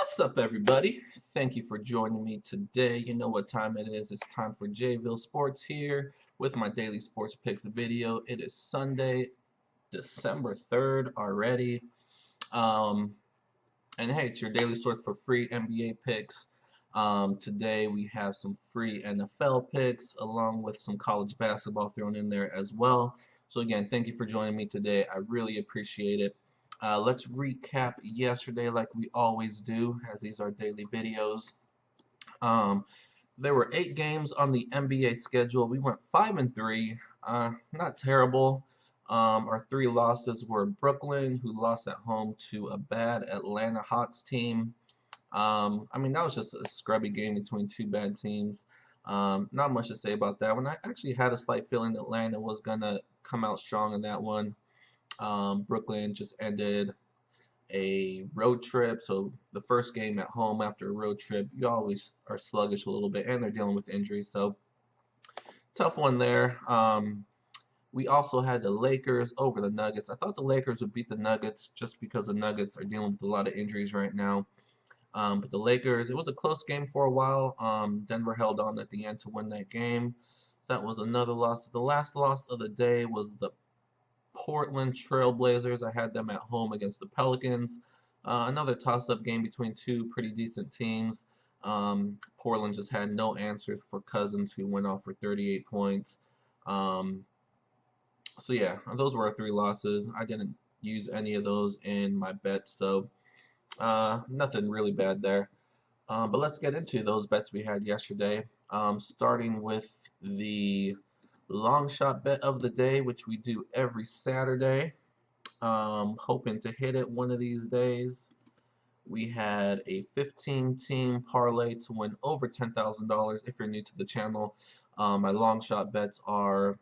What's up, everybody? Thank you for joining me today. You know what time it is. It's time for JVille Sports here with my daily sports picks video. It is Sunday, December 3rd already. Um, and hey, it's your daily source for free NBA picks. Today we have some free NFL picks along with some college basketball thrown in there as well. So again, thank you for joining me today. I really appreciate it. Let's recap yesterday like we always do, as these are daily videos. Um, there were 8 games on the NBA schedule. We went 5-3, not terrible. Our 3 losses were Brooklyn, who lost at home to a bad Atlanta Hawks team. I mean, that was just a scrubby game between 2 bad teams. Not much to say about that one. I actually had a slight feeling that Atlanta was gonna come out strong in that one. Brooklyn just ended a road trip, so the first game at home after a road trip, you always are sluggish a little bit, and they're dealing with injuries, so tough one there. We also had the Lakers over the Nuggets. I thought the Lakers would beat the Nuggets just because the Nuggets are dealing with a lot of injuries right now. But the Lakers, it was a close game for a while. Denver held on at the end to win that game. So that was another loss. The last loss of the day was the Portland Trailblazers. I had them at home against the Pelicans. Another toss-up game between 2 pretty decent teams. Portland just had no answers for Cousins, who went off for 38 points. So yeah, those were our 3 losses. I didn't use any of those in my bets, so nothing really bad there. But let's get into those bets we had yesterday. Starting with the long shot bet of the day, which we do every Saturday. Hoping to hit it one of these days. We had a 15-team parlay to win over $10,000. If you're new to the channel, my long shot bets are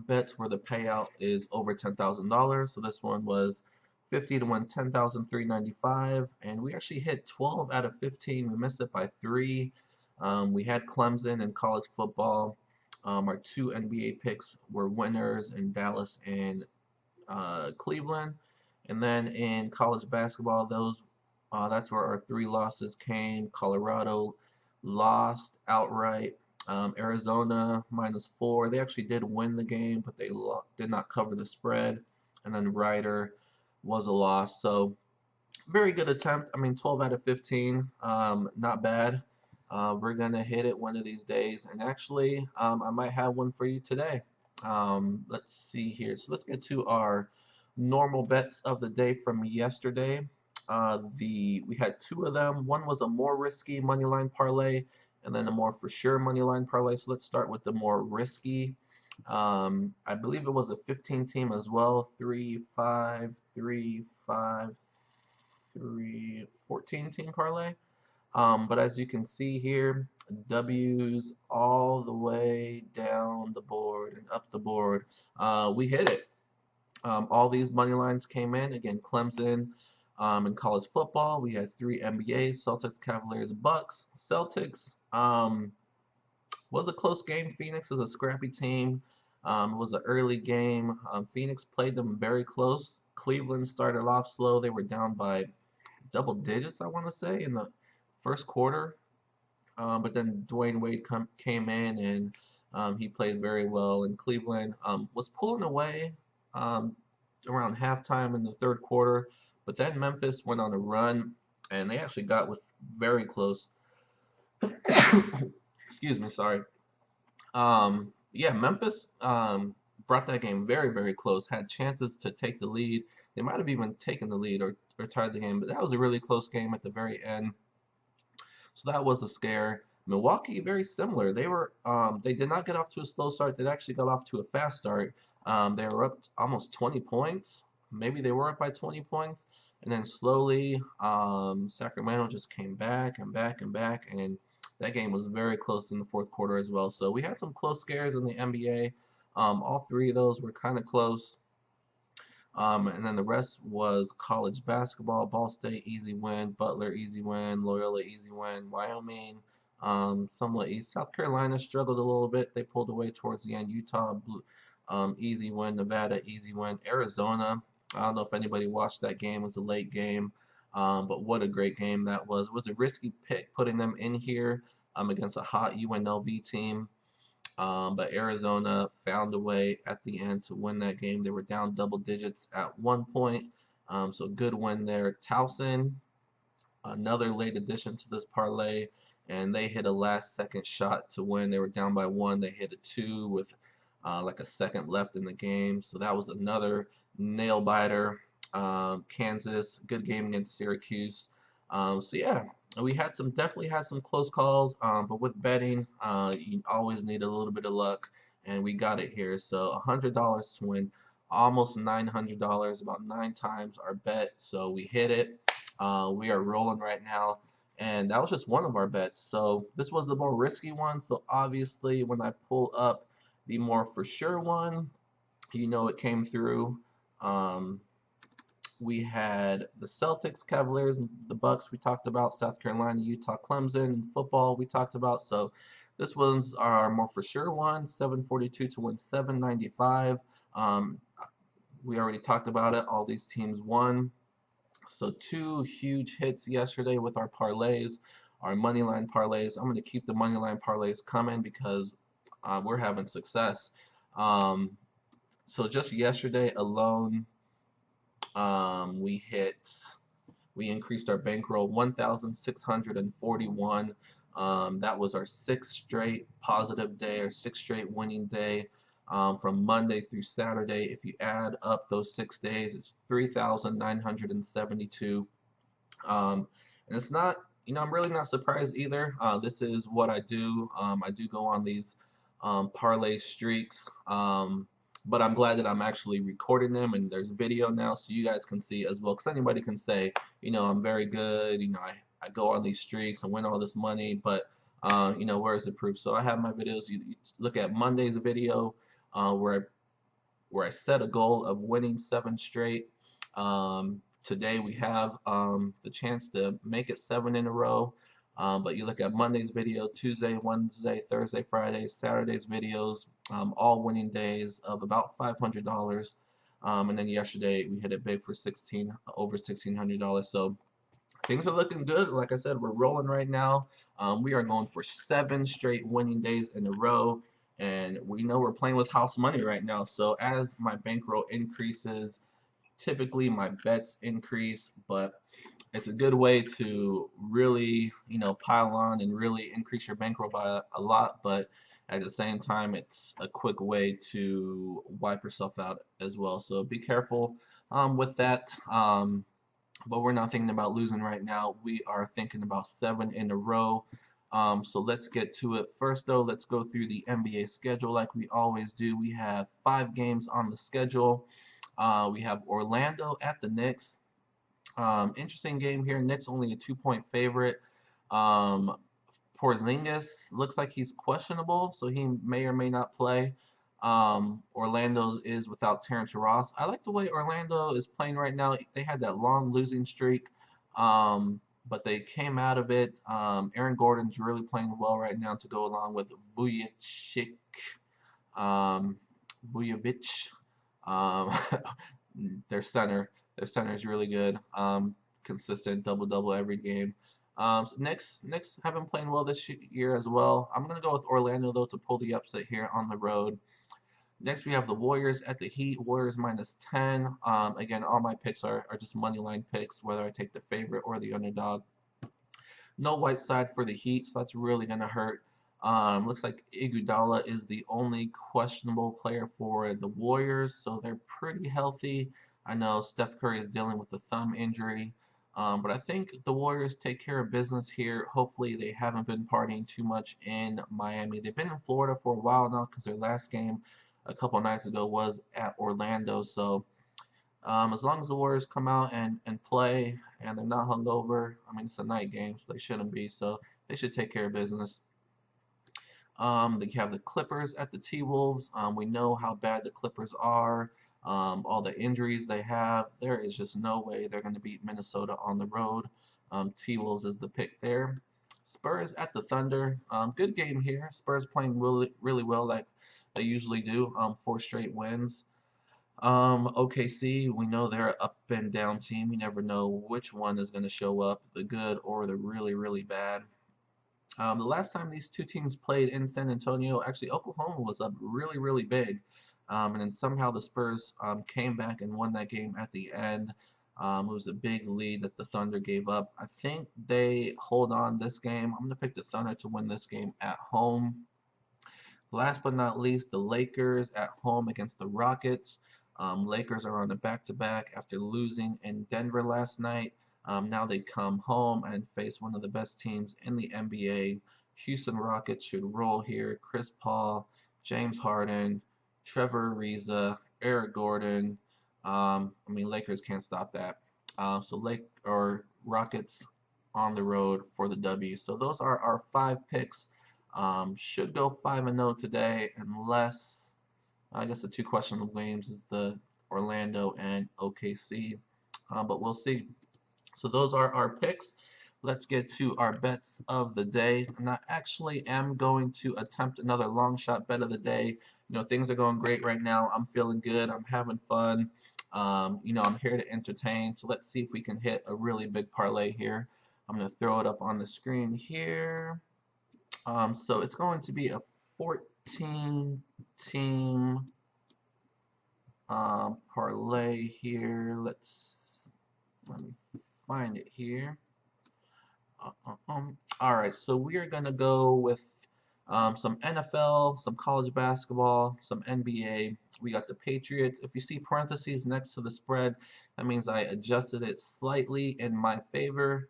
bets where the payout is over $10,000. So this one was 50 to win 10,395, and we actually hit 12 out of 15. We missed it by 3. We had Clemson in college football. Our 2 NBA picks were winners in Dallas and Cleveland. And then in college basketball, that's where our 3 losses came. Colorado lost outright. Arizona -4. They actually did win the game, but they did not cover the spread. And then Ryder was a loss. So very good attempt. I mean, 12 out of 15, not bad. We're gonna hit it one of these days, and actually, I might have one for you today. Let's see here. So let's get to our normal bets of the day from yesterday. We had 2 of them. One was a more risky money line parlay, and then a more for sure money line parlay. So let's start with the more risky. I believe it was a 15 team as well. 3, 5, 3, 5, 3, 14 team parlay. But as you can see here, W's all the way down the board and up the board. We hit it. All these money lines came in. Again, Clemson in college football. We had 3 NBAs, Celtics, Cavaliers, Bucks. Celtics was a close game. Phoenix is a scrappy team. It was an early game. Phoenix played them very close. Cleveland started off slow. They were down by double digits, I want to say, in the first quarter. But then Dwayne Wade came in, and he played very well. And Cleveland was pulling away around halftime in the third quarter. But then Memphis went on a run, and they actually got very close. Excuse me, sorry. Yeah, Memphis brought that game very, very close, had chances to take the lead. They might have even taken the lead or tied the game, but that was a really close game at the very end. So that was a scare. Milwaukee, very similar. They did not get off to a slow start. They actually got off to a fast start. They were up almost 20 points. Maybe they were up by 20 points. And then slowly, Sacramento just came back and back and back. And that game was very close in the fourth quarter as well. So we had some close scares in the NBA. All 3 of those were kind of close. And then the rest was college basketball. Ball State, easy win. Butler, easy win. Loyola, easy win. Wyoming, somewhat easy. South Carolina struggled a little bit. They pulled away towards the end. Utah, easy win. Nevada, easy win. Arizona, I don't know if anybody watched that game. It was a late game. But what a great game that was. It was a risky pick putting them in here against a hot UNLV team. But Arizona found a way at the end to win that game. They were down double digits at one point. So good win there. Towson, another late addition to this parlay, and they hit a last second shot to win. They were down by one. They hit a two with like a second left in the game. So that was another nail biter. Kansas, good game against Syracuse. So yeah, we had some definitely had some close calls, but with betting, you always need a little bit of luck, and we got it here. So $100 to win almost $900, about 9 times our bet. So we hit it. We are rolling right now, and that was just one of our bets. So this was the more risky one. So obviously, when I pull up the more for sure one, it came through. Um, we had the Celtics, Cavaliers, and the Bucks. We talked about South Carolina, Utah, Clemson, and football. We talked about. So this one's our more for sure one. 742 to win 795. We already talked about it. All these teams won. So two huge hits yesterday with our parlays, our money line parlays. I'm going to keep the money line parlays coming because we're having success. Um, so just yesterday alone, we increased our bankroll 1,641. That was our sixth straight positive day, our sixth straight winning day. From Monday through Saturday, if you add up those 6 days, it's 3,972. And it's not, I'm really not surprised either. This is what I do. I do go on these parlay streaks. But I'm glad that I'm actually recording them and there's video now so you guys can see as well. Because anybody can say, I'm very good. I go on these streaks and win all this money. But, where's the proof? So I have my videos. You look at Monday's video where I set a goal of winning 7 straight. Today we have the chance to make it 7 in a row. But you look at Monday's video, Tuesday, Wednesday, Thursday, Friday, Saturday's videos, all winning days of about $500. And then yesterday we hit it big for over $1,600. So things are looking good. Like I said, we're rolling right now. We are going for 7 straight winning days in a row. And we know we're playing with house money right now. So as my bankroll increases, typically my bets increase, but it's a good way to really, pile on and really increase your bankroll by a lot, but at the same time, it's a quick way to wipe yourself out as well. So be careful with that. But we're not thinking about losing right now. We are thinking about 7 in a row. So let's get to it. First, though, let's go through the NBA schedule like we always do. We have 5 games on the schedule. We have Orlando at the Knicks. Interesting game here. Knicks only a 2-point favorite. Porzingis looks like he's questionable, so he may or may not play. Orlando's is without Terrence Ross. I like the way Orlando is playing right now. They had that long losing streak, but they came out of it. Aaron Gordon's really playing well right now to go along with Vujovic. Um, their center. Their center is really good. Consistent double-double every game. So Knicks have been playing well this year as well. I'm going to go with Orlando, though, to pull the upset here on the road. Next, we have the Warriors at the Heat. Warriors -10. Again, all my picks are just money line picks, whether I take the favorite or the underdog. No Whiteside for the Heat, so that's really going to hurt. Looks like Iguodala is the only questionable player for the Warriors, so they're pretty healthy. I know Steph Curry is dealing with a thumb injury, but I think the Warriors take care of business here. Hopefully, they haven't been partying too much in Miami. They've been in Florida for a while now because their last game a couple nights ago was at Orlando. So as long as the Warriors come out and play and they're not hungover, I mean, it's a night game, so they shouldn't be. So they should take care of business. They have the Clippers at the T-Wolves. We know how bad the Clippers are. All the injuries they have. There is just no way they're going to beat Minnesota on the road. T-Wolves is the pick there. Spurs at the Thunder. Good game here. Spurs playing really, really well like they usually do. 4 straight wins. OKC, we know they're an up and down team. You never know which one is going to show up, the good or the really, really bad. The last time these two teams played in San Antonio, actually Oklahoma was up really, really big. And then somehow the Spurs came back and won that game at the end. It was a big lead that the Thunder gave up. I think they hold on this game. I'm going to pick the Thunder to win this game at home. Last but not least, the Lakers at home against the Rockets. Lakers are on the back-to-back after losing in Denver last night. Now they come home and face one of the best teams in the NBA. Houston Rockets should roll here. Chris Paul, James Harden, Trevor Ariza, Eric Gordon. Lakers can't stop that. So Rockets on the road for the W. So those are our 5 picks. Should go 5-0 today, unless I guess the two questionable games is the Orlando and OKC, but we'll see. So those are our picks. Let's get to our bets of the day. And I actually am going to attempt another long shot bet of the day. Things are going great right now. I'm feeling good. I'm having fun. I'm here to entertain. So let's see if we can hit a really big parlay here. I'm going to throw it up on the screen here. So it's going to be a 14 team parlay here. Let me find it here. All right, so we are gonna go with some NFL, some college basketball, some NBA. We got the Patriots. If you see parentheses next to the spread, that means I adjusted it slightly in my favor.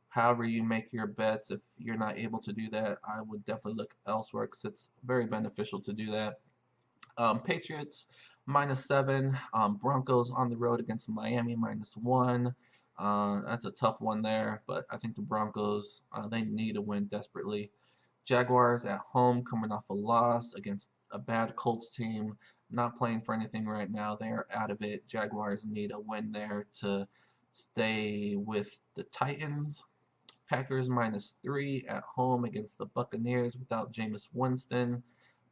However you make your bets, if you're not able to do that, I would definitely look elsewhere because it's very beneficial to do that. Patriots -7. Broncos on the road against Miami -1. That's a tough one there, but I think the Broncos, they need a win desperately. Jaguars at home coming off a loss against a bad Colts team, not playing for anything right now. They are out of it. Jaguars need a win there to stay with the Titans. Packers -3 at home against the Buccaneers without Jameis Winston.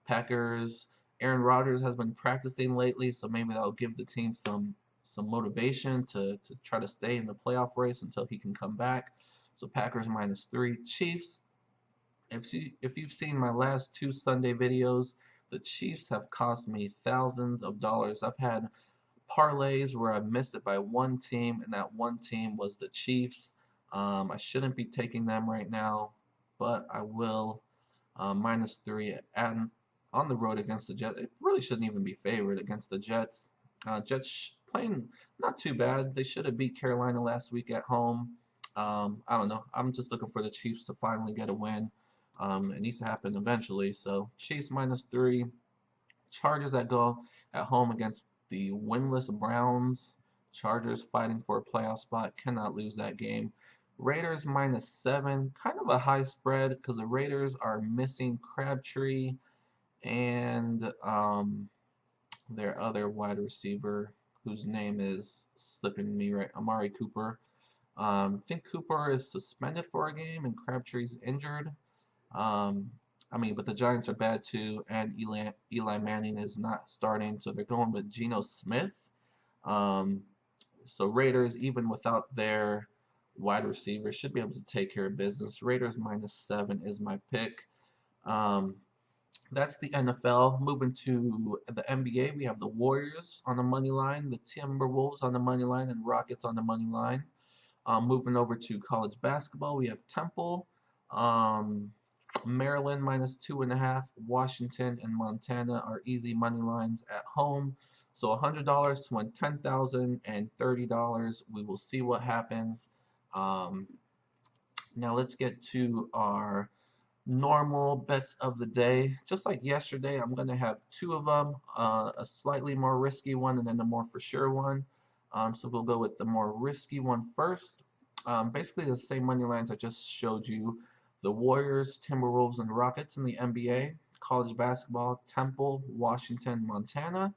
Packers, Aaron Rodgers has been practicing lately, so maybe that'll give the team some motivation to try to stay in the playoff race until he can come back. So Packers -3. Chiefs, if you've seen my last 2 Sunday videos, the Chiefs have cost me thousands of dollars. I've had parlays where I missed it by one team, and that one team was the Chiefs. I shouldn't be taking them right now, but I will. -3 and on the road against the Jets. It really shouldn't even be favored against the Jets. Jets playing not too bad. They should have beat Carolina last week at home. I don't know. I'm just looking for the Chiefs to finally get a win. It needs to happen eventually. So Chiefs -3. Chargers that go at home against the winless Browns. Chargers fighting for a playoff spot. Cannot lose that game. Raiders -7. Kind of a high spread because the Raiders are missing Crabtree and their other wide receiver whose name is slipping me right, Amari Cooper. I think Cooper is suspended for a game and Crabtree's injured. But the Giants are bad too, and Eli Manning is not starting, so they're going with Geno Smith. So Raiders, even without their wide receiver, should be able to take care of business. Raiders -7 is my pick. That's the NFL. Moving to the NBA, we have the Warriors on the money line, the Timberwolves on the money line, and Rockets on the money line. Moving over to college basketball, we have Temple, Maryland -2.5, Washington and Montana are easy money lines at home. So $100 to win $10,000 and $30. We will see what happens. Now let's get to our normal bets of the day. Just like yesterday, I'm going to have 2 of them, a slightly more risky one and then a more for sure one. So we'll go with the more risky one first. Basically the same money lines I just showed you. The Warriors, Timberwolves, and Rockets in the NBA. College basketball, Temple, Washington, Montana.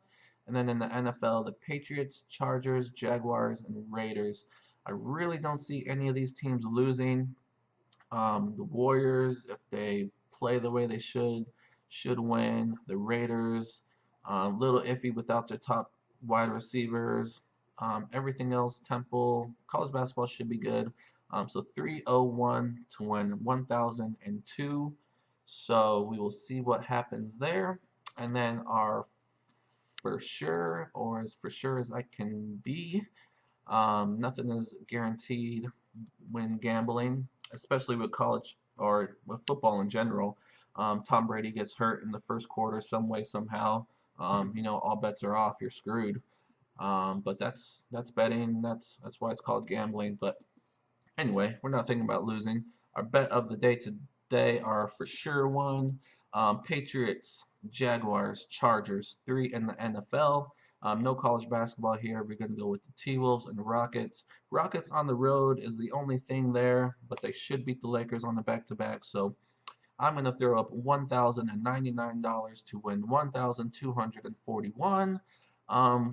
And then in the NFL, the Patriots, Chargers, Jaguars, and Raiders. I really don't see any of these teams losing. The Warriors, if they play the way they should win. The Raiders, Little iffy without their top wide receivers. Everything else, Temple, college basketball should be good. So 301 to win 1,002. So we will see what happens there. And then our for sure, or as for sure as I can be, nothing is guaranteed when gambling, especially with college or with football in general. Tom Brady gets hurt in the first quarter some way, somehow. All bets are off. You're screwed. But that's betting. That's why it's called gambling. But anyway, we're not thinking about losing. Our bet of the day today are for sure one. Patriots, Jaguars, Chargers, 3 in the NFL. No college basketball here. We're going to go with the T-Wolves and the Rockets. Rockets on the road is the only thing there, but they should beat the Lakers on the back-to-back. So I'm going to throw up $1,099 to win 1,241.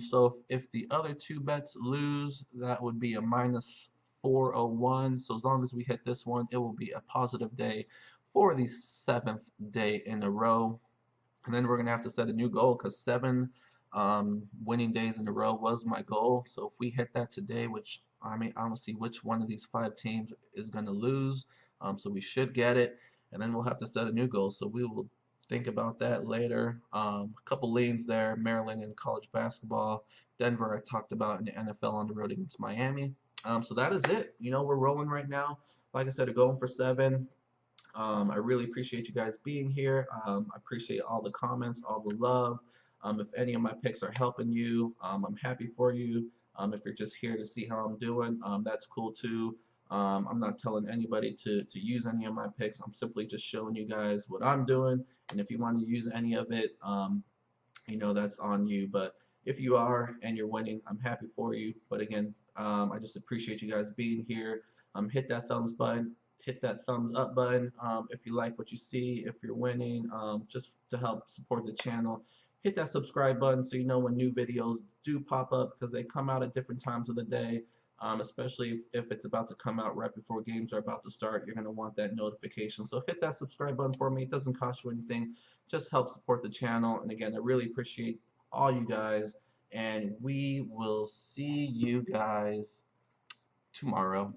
So if the other two bets lose, that would be a minus 401. So as long as we hit this one, it will be a positive day for the 7th day in a row. And then we're going to have to set a new goal because 7 winning days in a row was my goal. So if we hit that today, which I don't see which one of these 5 teams is going to lose. So we should get it. And then we'll have to set a new goal. So we will think about that later. A couple leans there, Maryland in college basketball. Denver, I talked about in the NFL on the road against Miami. So that is it. We're rolling right now. Like I said, going for 7. I really appreciate you guys being here. I appreciate all the comments, all the love. If any of my picks are helping you, I'm happy for you. If you're just here to see how I'm doing, that's cool too. I'm not telling anybody to use any of my picks. I'm simply just showing you guys what I'm doing. And if you want to use any of it, that's on you. But if you are and you're winning, I'm happy for you. But again, I just appreciate you guys being here. Hit that thumbs button. Hit that thumbs up button if you like what you see, if you're winning, just to help support the channel. Hit that subscribe button so you know when new videos do pop up because they come out at different times of the day, especially if it's about to come out right before games are about to start. You're going to want that notification. So hit that subscribe button for me. It doesn't cost you anything. Just help support the channel. And again, I really appreciate all you guys. And we will see you guys tomorrow.